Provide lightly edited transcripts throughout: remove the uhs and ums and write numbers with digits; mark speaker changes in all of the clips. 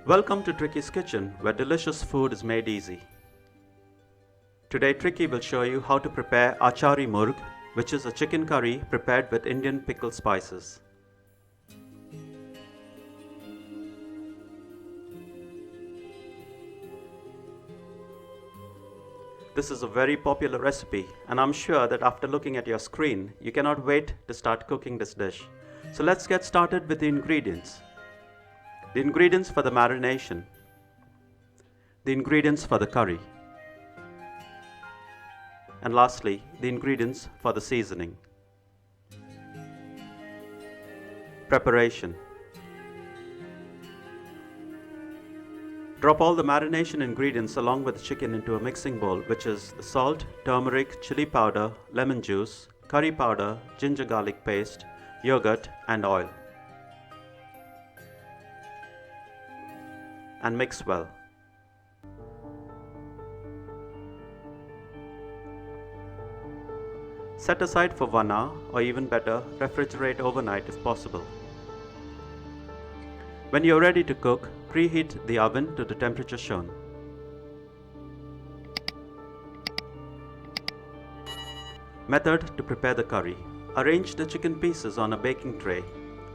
Speaker 1: Welcome to Tricky's Kitchen, where delicious food is made easy. Today Tricky will show you how to prepare Achari Murg, which is a chicken curry prepared with Indian pickle spices. This is a very popular recipe, and I'm sure that after looking at your screen, you cannot wait to start cooking this dish. So let's get started with the ingredients. The ingredients for the marination. The ingredients for the curry. And lastly, the ingredients for the seasoning. Preparation. Drop all the marination ingredients along with the chicken into a mixing bowl, which is the salt, turmeric, chili powder, lemon juice, curry powder, ginger garlic paste, yogurt and oil. And mix well. Set aside for 1 hour, or even better, refrigerate overnight if possible. When you are ready to cook, preheat the oven to the temperature shown. Method to prepare the curry. Arrange the chicken pieces on a baking tray.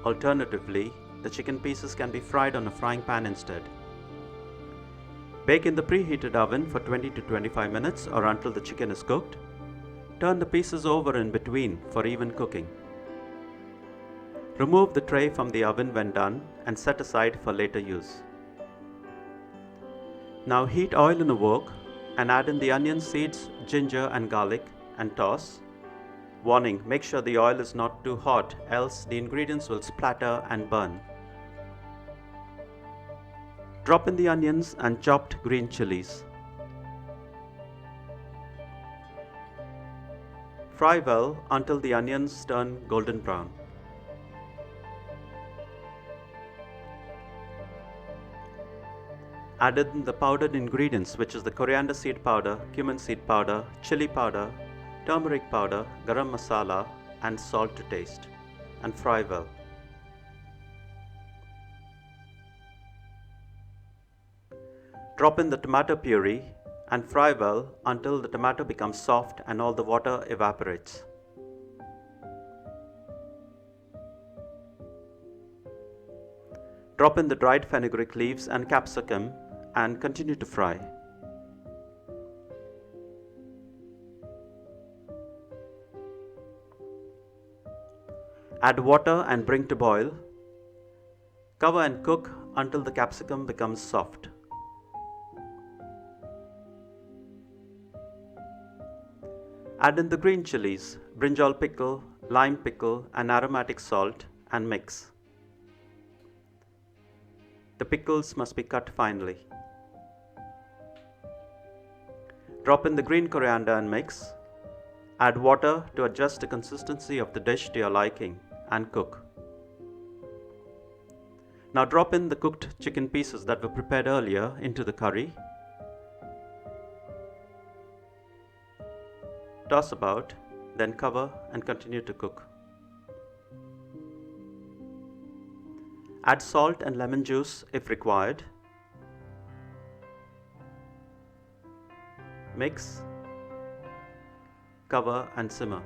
Speaker 1: Alternatively, the chicken pieces can be fried on a frying pan instead. Bake in the preheated oven for 20 to 25 minutes or until the chicken is cooked. Turn the pieces over in between for even cooking. Remove the tray from the oven when done and set aside for later use. Now heat oil in a wok and add in the onion seeds, ginger and garlic and toss. Warning, make sure the oil is not too hot, else the ingredients will splatter and burn. Drop in the onions and chopped green chilies. Fry well until the onions turn golden brown. Add in the powdered ingredients, which is the coriander seed powder, cumin seed powder, chilli powder, turmeric powder, garam masala and salt to taste, and fry well. Drop in the tomato puree and fry well until the tomato becomes soft and all the water evaporates. Drop in the dried fenugreek leaves and capsicum and continue to fry. Add water and bring to boil. Cover and cook until the capsicum becomes soft. Add in the green chilies, brinjal pickle, lime pickle and aromatic salt and mix. The pickles must be cut finely. Drop in the green coriander and mix. Add water to adjust the consistency of the dish to your liking and cook. Now drop in the cooked chicken pieces that were prepared earlier into the curry. Toss about, then cover and continue to cook. Add salt and lemon juice if required. Mix, cover and simmer.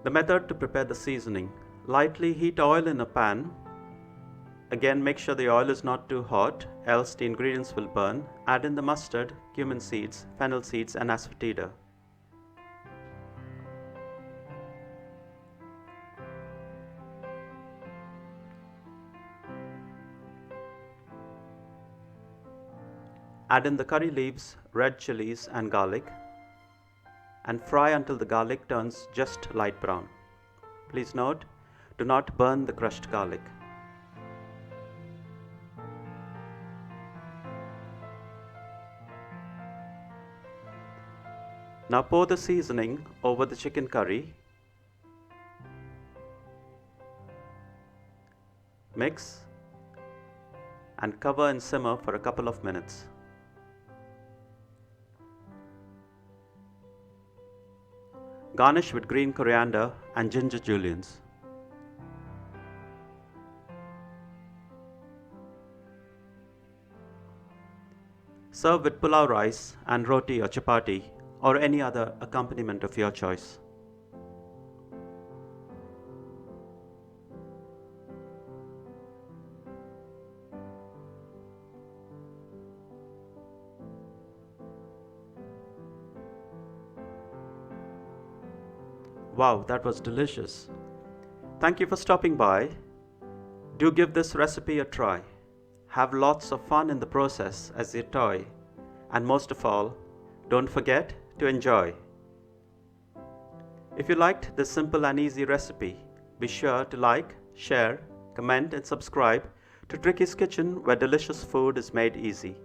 Speaker 1: The method to prepare the seasoning. Lightly heat oil in a pan. Again, make sure the oil is not too hot, else the ingredients will burn. Add in the mustard, cumin seeds, fennel seeds and asafoetida. Add in the curry leaves, red chilies and garlic and fry until the garlic turns just light brown. Please note, do not burn the crushed garlic. Now pour the seasoning over the chicken curry. Mix and cover and simmer for a couple of minutes. Garnish with green coriander and ginger juliennes. Serve with pulao rice and roti or chapati or any other accompaniment of your choice. Wow, that was delicious. Thank you for stopping by. Do give this recipe a try. Have lots of fun in the process as you toy. And most of all, don't forget to enjoy. If you liked this simple and easy recipe, be sure to like, share, comment and subscribe to Tricky's Kitchen, where delicious food is made easy.